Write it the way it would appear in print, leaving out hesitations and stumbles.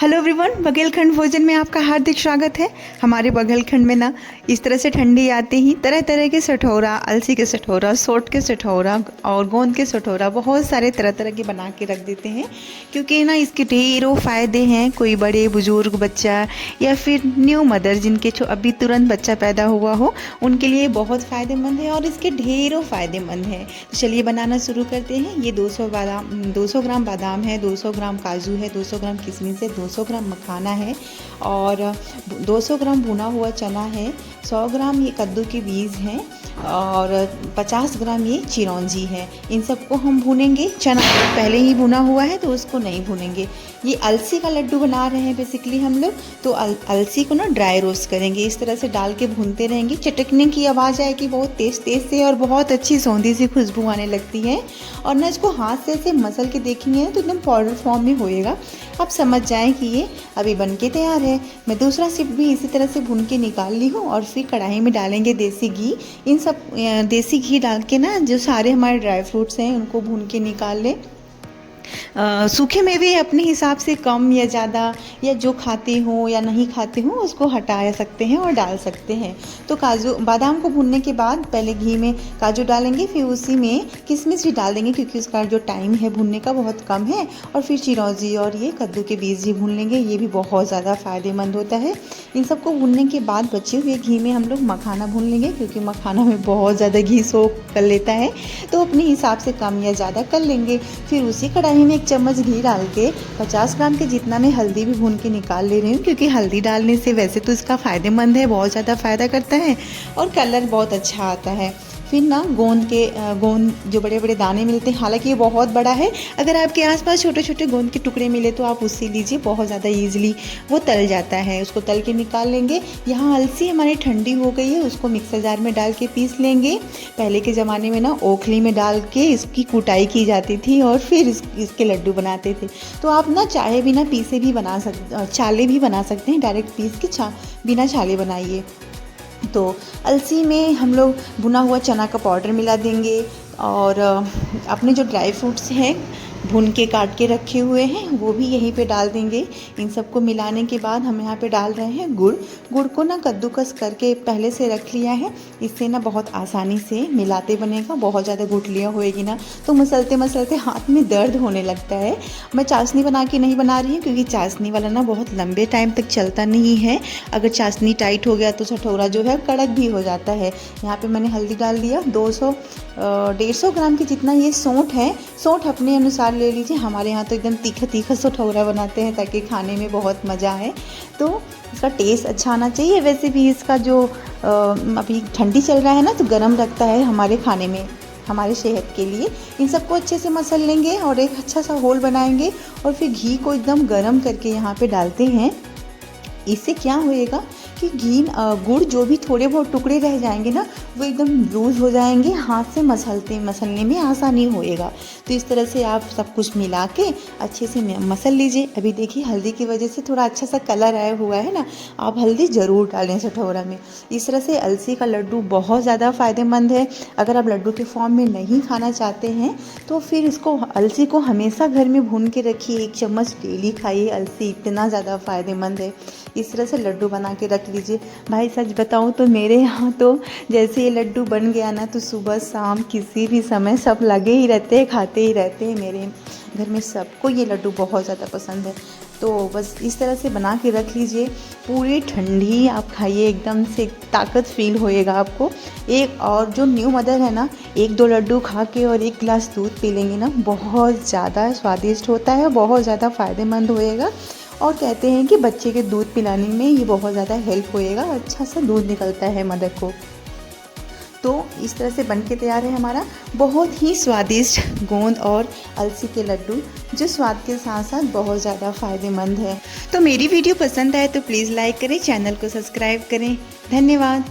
Hello everyone, Baghelkhand भोजन में आपका हार्दिक स्वागत है। हमारे बघेलखंड में ना इस तरह से ठंडी आते ही तरह तरह के सठौरा, अलसी के सठौरा, सोट के सठौरा और गोंद के सठौरा बहुत सारे तरह तरह के बना के रख देते हैं, क्योंकि ना इसके ढेरों फ़ायदे हैं। कोई बड़े बुजुर्ग, बच्चा या फिर न्यू मदर जिनके अभी तुरंत बच्चा पैदा हुआ हो, उनके लिए बहुत फ़ायदेमंद है और इसके ढेरों फ़ायदेमंद हैं। तो चलिए बनाना शुरू करते हैं। ये 200 ग्राम बादाम है, 200 ग्राम काजू है, 200 ग्राम किशमिश है, 200 ग्राम मखाना है और 200 ग्राम भुना हुआ चना है, 100 ग्राम ये कद्दू के बीज हैं और 50 ग्राम ये चिरौंजी है। इन सबको हम भूनेंगे। चना पहले ही भुना हुआ है तो उसको नहीं भूनेंगे। ये अलसी का लड्डू बना रहे हैं बेसिकली हम लोग, तो अलसी को ना ड्राई रोस्ट करेंगे। इस तरह से डाल के भूनते रहेंगे। चटकने की आवाज़ आएगी बहुत तेज़ तेज़ से और बहुत अच्छी सौंधी सी खुशबू आने लगती है। और ना इसको हाथ से ऐसे मसल के देखेंगे तो एकदम पाउडर फॉर्म में होएगा। आप समझ जाएं कि ये अभी बन के तैयार है। मैं दूसरा सिप भी इसी तरह से भून के निकाल ली हूँ और फिर कढ़ाई में डालेंगे देसी घी। इन सब देसी घी डाल के ना जो सारे हमारे ड्राई फ्रूट्स हैं उनको भून के निकाल लें। सूखे मेवे अपने हिसाब से कम या ज़्यादा या जो खाते हो या नहीं खाते हो उसको हटा सकते हैं और डाल सकते हैं। तो काजू बादाम को भूनने के बाद पहले घी में काजू डालेंगे, फिर उसी में किशमिश भी डाल देंगे क्योंकि उसका जो टाइम है भूनने का बहुत कम है। और फिर चिरौंजी और ये कद्दू के बीज भी भून लेंगे। ये भी बहुत ज़्यादा फ़ायदेमंद होता है। इन सबको भूनने के बाद बचे हुए घी में हम लोग मखाना भून लेंगे, क्योंकि मखाना में बहुत ज़्यादा घी सोख कर लेता है, तो अपने हिसाब से कम या ज़्यादा कर लेंगे। फिर उसी कढ़ाई में 1 चम्मच घी डाल के 50 ग्राम के जितना मैं हल्दी भी भून के निकाल ले रही हूँ, क्योंकि हल्दी डालने से वैसे तो इसका फ़ायदेमंद है, बहुत ज़्यादा फ़ायदा करता है और कलर बहुत अच्छा आता है। फिर ना गोंद जो बड़े बड़े दाने मिलते हैं, हालांकि ये बहुत बड़ा है, अगर आपके आसपास छोटे छोटे गोंद के टुकड़े मिले तो आप उससे लीजिए, बहुत ज़्यादा ईजिली वो तल जाता है। उसको तल के निकाल लेंगे। यहाँ अलसी हमारी ठंडी हो गई है, उसको मिक्सर जार में डाल के पीस लेंगे। पहले के ज़माने में ना ओखली में डाल के इसकी कुटाई की जाती थी और फिर इसके लड्डू बनाते थे। तो आप ना चाहे बिना पीसे भी बना सकते, छाले भी बना सकते हैं, डायरेक्ट पीस के बिना छाले बनाइए। तो अलसी में हम लोग भुना हुआ चना का पाउडर मिला देंगे और अपने जो ड्राई फ्रूट्स हैं भून के काट के रखे हुए हैं वो भी यहीं पे डाल देंगे। इन सबको मिलाने के बाद हम यहाँ पे डाल रहे हैं गुड़ को ना कद्दूकस करके पहले से रख लिया है। इससे ना बहुत आसानी से मिलाते बनेगा। बहुत ज़्यादा गुठलियाँ होएगी ना तो मसलते मसलते हाथ में दर्द होने लगता है। मैं चाशनी बना के नहीं बना रही हूँ, क्योंकि चाशनी वाला ना बहुत लंबे टाइम तक चलता नहीं है। अगर चाशनी टाइट हो गया तो सठौरा जो है कड़क भी हो जाता है। यहाँ पर मैंने हल्दी डाल दिया। 150 ग्राम के जितना ये सौंठ है, सौंठ अपने अनुसार ले लीजिए। हमारे यहाँ तो एकदम तीखा तीखा सठौरा बनाते हैं ताकि खाने में बहुत मज़ा आए, तो इसका टेस्ट अच्छा आना चाहिए। वैसे भी इसका जो अभी ठंडी चल रहा है ना तो गर्म रखता है हमारे खाने में, हमारे सेहत के लिए। इन सबको अच्छे से मसल लेंगे और एक अच्छा सा होल बनाएंगे और फिर घी को एकदम गर्म करके यहाँ पे डालते हैं। इससे क्या होएगा कि गुड़ जो भी थोड़े बहुत टुकड़े रह जाएंगे ना वो एकदम लूज़ हो जाएंगे, हाथ से मसलने में आसानी होएगा। तो इस तरह से आप सब कुछ मिला के अच्छे से मसल लीजिए। अभी देखिए हल्दी की वजह से थोड़ा अच्छा सा कलर आया हुआ है ना, आप हल्दी ज़रूर डालें सठौरा में। इस तरह से अलसी का लड्डू बहुत ज़्यादा फ़ायदेमंद है। अगर आप लड्डू के फॉर्म में नहीं खाना चाहते हैं तो फिर इसको अलसी को हमेशा घर में भून के रखिए। 1 चम्मच डेली खाइए। अलसी इतना ज़्यादा फ़ायदेमंद है। इस तरह से लड्डू बना के रख लीजिए। भाई सच बताऊं तो मेरे यहाँ तो जैसे ये लड्डू बन गया ना तो सुबह शाम किसी भी समय सब लगे ही रहते हैं, खाते ही रहते हैं। मेरे घर में सबको ये लड्डू बहुत ज़्यादा पसंद है। तो बस इस तरह से बना के रख लीजिए। पूरी ठंडी आप खाइए, एकदम से ताकत फील होएगा आपको। एक और जो न्यू मदर है ना, 1-2 लड्डू खा के और 1 गिलास दूध पी लेंगे ना, बहुत ज़्यादा स्वादिष्ट होता है, बहुत ज़्यादा फ़ायदेमंद होएगा। और कहते हैं कि बच्चे के दूध पिलाने में ये बहुत ज़्यादा हेल्प होएगा, अच्छा सा दूध निकलता है मदर को। तो इस तरह से बन के तैयार है हमारा बहुत ही स्वादिष्ट गोंद और अलसी के लड्डू, जो स्वाद के साथ साथ बहुत ज़्यादा फ़ायदेमंद है। तो मेरी वीडियो पसंद आए तो प्लीज़ लाइक करें, चैनल को सब्सक्राइब करें। धन्यवाद।